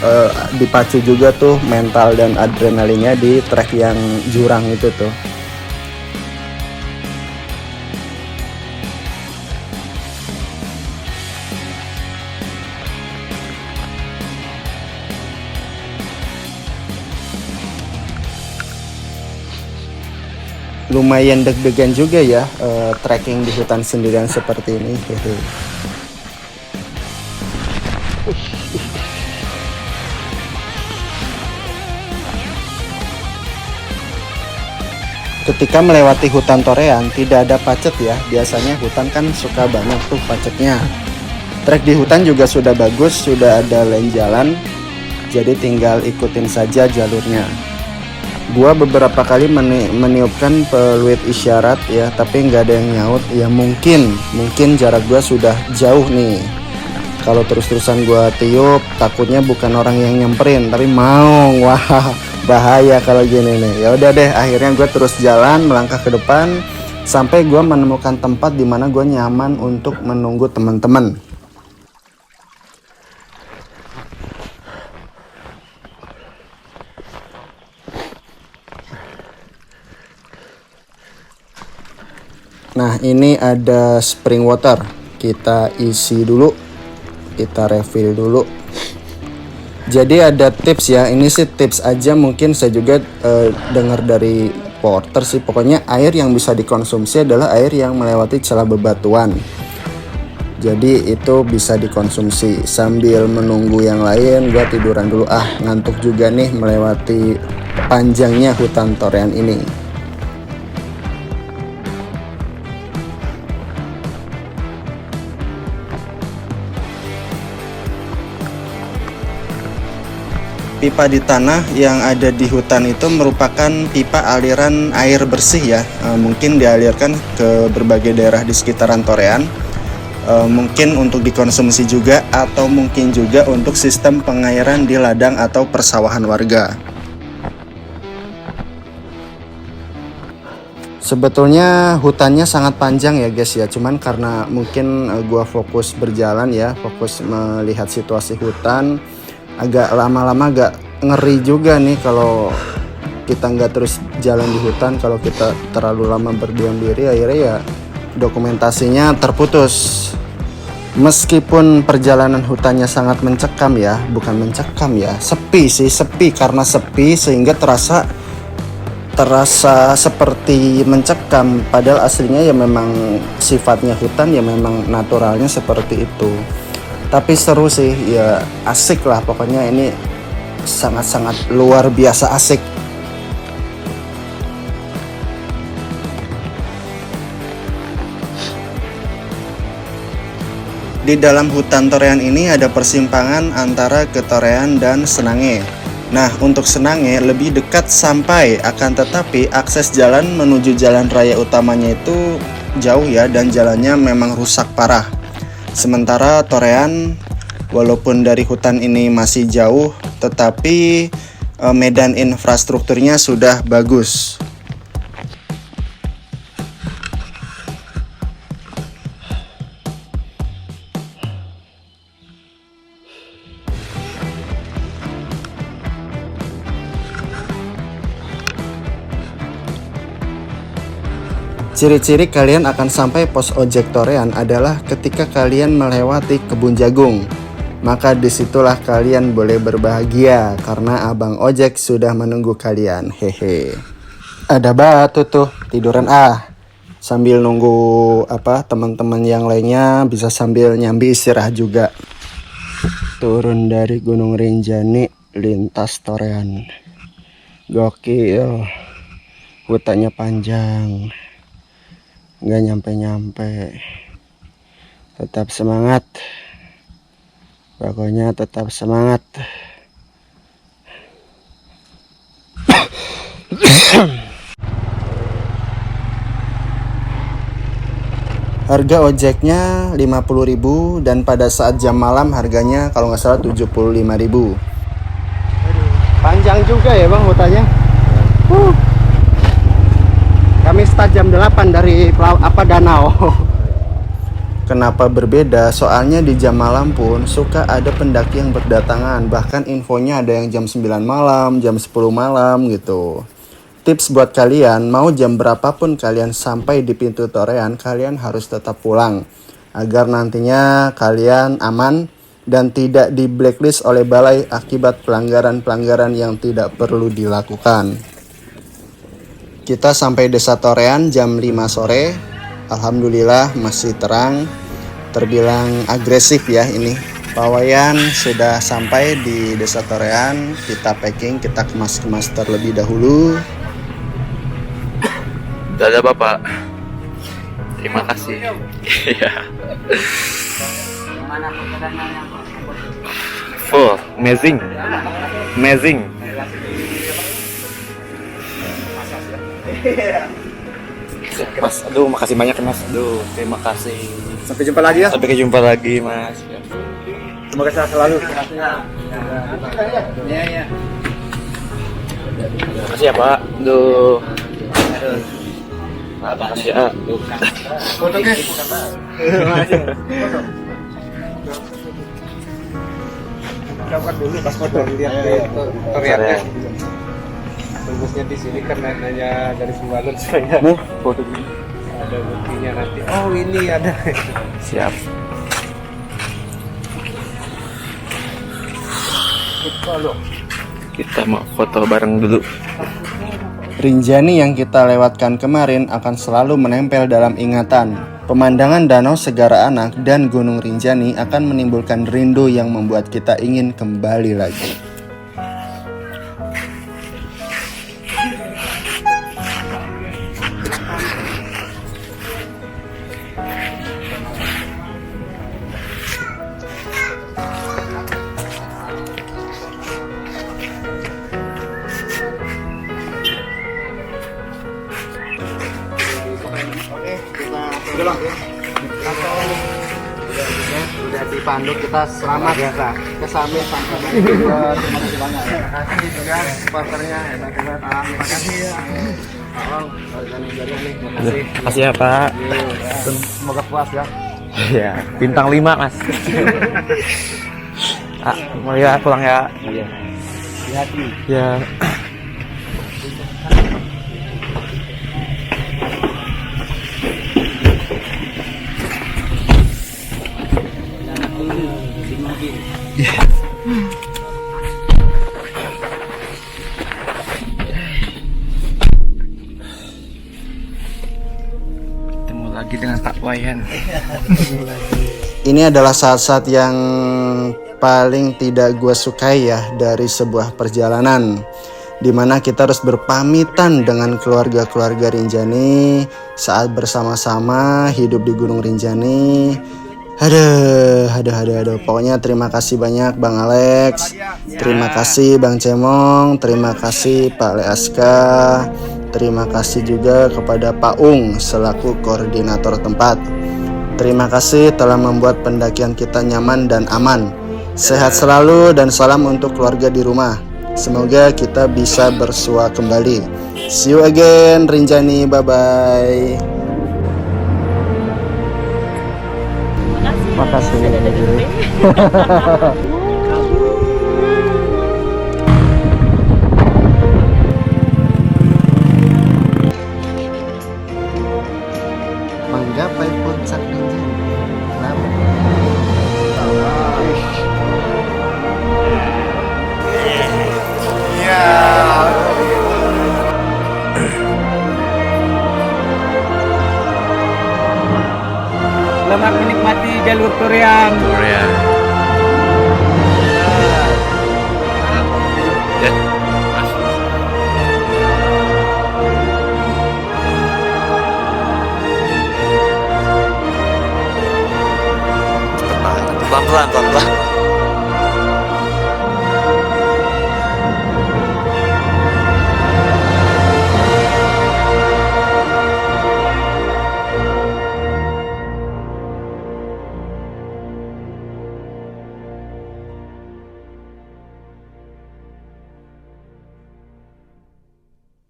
dipacu juga tuh mental dan adrenalinnya di trek yang jurang itu tuh. Lumayan deg-degan juga ya trekking di hutan sendirian seperti ini. Ketika melewati hutan Torean tidak ada pacet ya. Biasanya hutan kan suka banyak tuh pacetnya. Trek di hutan juga sudah bagus, sudah ada lane jalan, jadi tinggal ikutin saja jalurnya. Gua beberapa kali meniupkan peluit isyarat ya, tapi nggak ada yang nyaut. Ya mungkin jarak gua sudah jauh nih. Kalau terus-terusan gua tiup, takutnya bukan orang yang nyamperin, tapi maung. Wah, bahaya kalau gini nih. Ya udah deh, akhirnya gua terus jalan melangkah ke depan. sampai gue menemukan tempat di mana gue nyaman untuk menunggu teman-teman. Nah, ini ada spring water, kita isi dulu, kita refill dulu. Jadi ada tips ya, ini sih tips aja, mungkin saya juga dengar dari porter sih. Pokoknya air yang bisa dikonsumsi adalah air yang melewati celah bebatuan. Jadi itu bisa dikonsumsi. Sambil menunggu yang lain, gua tiduran dulu, ngantuk juga nih melewati panjangnya hutan Torean ini. Pipa di tanah yang ada di hutan itu merupakan pipa aliran air bersih ya. Mungkin dialirkan ke berbagai daerah di sekitaran Torean. Mungkin untuk dikonsumsi juga, atau mungkin juga untuk sistem pengairan di ladang atau persawahan warga. Sebetulnya hutannya sangat panjang ya guys ya, cuman karena mungkin gua fokus berjalan ya, fokus melihat situasi hutan, agak lama-lama agak ngeri juga nih kalau kita nggak terus jalan di hutan. Kalau kita terlalu lama berdiam diri, akhirnya ya dokumentasinya terputus. Meskipun perjalanan hutannya sangat mencekam ya, bukan mencekam ya, sepi sih, sepi karena sepi sehingga terasa seperti mencekam, padahal aslinya ya memang sifatnya hutan ya memang naturalnya seperti itu. Tapi seru sih ya, asik lah pokoknya, ini sangat-sangat luar biasa asik. Di dalam hutan Torean ini ada persimpangan antara ke Torean dan Senange. Nah, untuk Senange lebih dekat sampai, akan tetapi akses jalan menuju jalan raya utamanya itu jauh ya, dan jalannya memang rusak parah. Sementara Torean, walaupun dari hutan ini masih jauh, tetapi medan infrastrukturnya sudah bagus. Ciri-ciri kalian akan sampai pos ojek Torean adalah ketika kalian melewati kebun jagung. Maka disitulah kalian boleh berbahagia karena abang ojek sudah menunggu kalian. Hehe. Ada batu tuh, tiduran sambil nunggu teman-teman yang lainnya bisa sambil nyambi istirahat juga. Turun dari Gunung Rinjani, lintas Torean. Gokil. Hutannya panjang. Nggak nyampe-nyampe. Tetap semangat. Pokoknya tetap semangat. Harga ojeknya 50.000 dan pada saat jam malam harganya kalau nggak salah 75.000. Panjang juga ya bang hutannya. Kami start jam 8 dari danau. Kenapa berbeda? Soalnya di jam malam pun suka ada pendaki yang berdatangan. Bahkan infonya ada yang jam 9 malam, jam 10 malam gitu. Tips buat kalian, mau jam berapapun kalian sampai di pintu Torean, kalian harus tetap pulang. Agar nantinya kalian aman dan tidak di blacklist oleh balai akibat pelanggaran-pelanggaran yang tidak perlu dilakukan. Kita sampai desa Torean jam 5 sore. Alhamdulillah masih terang. Terbilang agresif ya ini. Pawayan sudah sampai di desa Torean. Kita packing, kita kemas-kemas terlebih dahulu. Dadah Bapak. Terima kasih. Iya. Full, amazing. Amazing. Mas, aduh makasih banyak Mas. Aduh, terima kasih. Sampai jumpa lagi ya. Sampai jumpa lagi Mas. Semoga sehat selalu. Iya. Terima kasih ya Pak. Aduh. Ya. Foto guys. Ucapkan dulu pas foto lihat teriaknya. Bagusnya di sini karena nanya dari Sembalun supaya Nih, foto dulu. ada buktinya nanti. Oh ini ada. Siap. Kita mau foto bareng dulu. Rinjani yang kita lewatkan kemarin akan selalu menempel dalam ingatan. Pemandangan Danau Segara Anak dan Gunung Rinjani akan menimbulkan rindu yang membuat kita ingin kembali lagi. Udah dipandu, kita selamat ke Samir sampai terima kasih banyak. Terima kasih juga supporternya, hebat-hebat. Terima kasih ya. Tolong jaga nih. Terima kasih. Makasih ya Pak. Semoga puas ya. Ya, bintang 5 Mas. Ah, mau ya pulang ya. Iya. Hati-hati. Ya. Ketemu lagi dengan Pak Wayan. Ini adalah saat-saat yang paling tidak gue sukai ya dari sebuah perjalanan, dimana kita harus berpamitan dengan keluarga-keluarga Rinjani saat bersama-sama hidup di Gunung Rinjani. Aduh. Pokoknya terima kasih banyak Bang Alex, terima kasih Bang Cemong, terima kasih Pak Leaska, terima kasih juga kepada Pak Ung selaku koordinator tempat. Terima kasih telah membuat pendakian kita nyaman dan aman. Sehat selalu dan salam untuk keluarga di rumah. Semoga kita bisa bersua kembali. See you again Rinjani, bye-bye. Makasih. Menggapai puncak Rinjani. Selamat menikmati jalur Korea. Korea. Ya. Mas. Pelan-pelan.